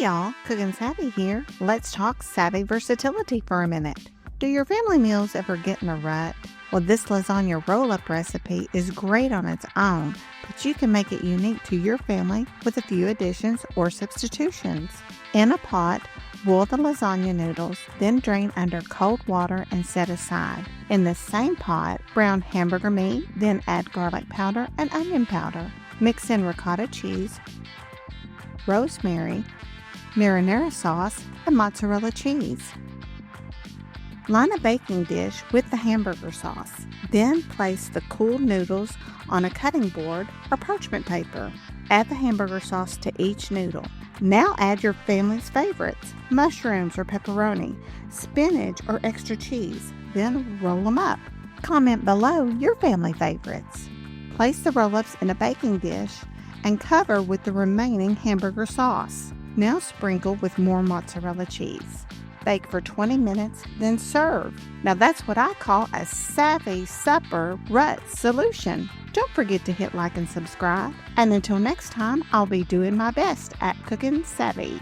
y'all, Cookin Savvy here. Let's talk savvy versatility for a minute. Do your family meals ever get in a rut? Well, this lasagna roll-up recipe is great on its own, but you can make it unique to your family with a few additions or substitutions. In a pot, boil the lasagna noodles, then drain under cold water and set aside. In the same pot, brown hamburger meat, then add garlic powder and onion powder. Mix in ricotta cheese, rosemary, marinara sauce, and mozzarella cheese. Line a baking dish with the hamburger sauce. Then place the cool noodles on a cutting board or parchment paper. Add the hamburger sauce to each noodle. Now add your family's favorites, mushrooms or pepperoni, spinach or extra cheese. Then roll them up. Comment below your family favorites. Place the roll-ups in a baking dish and cover with the remaining hamburger sauce. Now sprinkle with more mozzarella cheese. Bake for 20 minutes, then serve. Now that's what I call a savvy supper rut solution. Don't forget to hit like and subscribe. And until next time, I'll be doing my best at Cookin Savvy.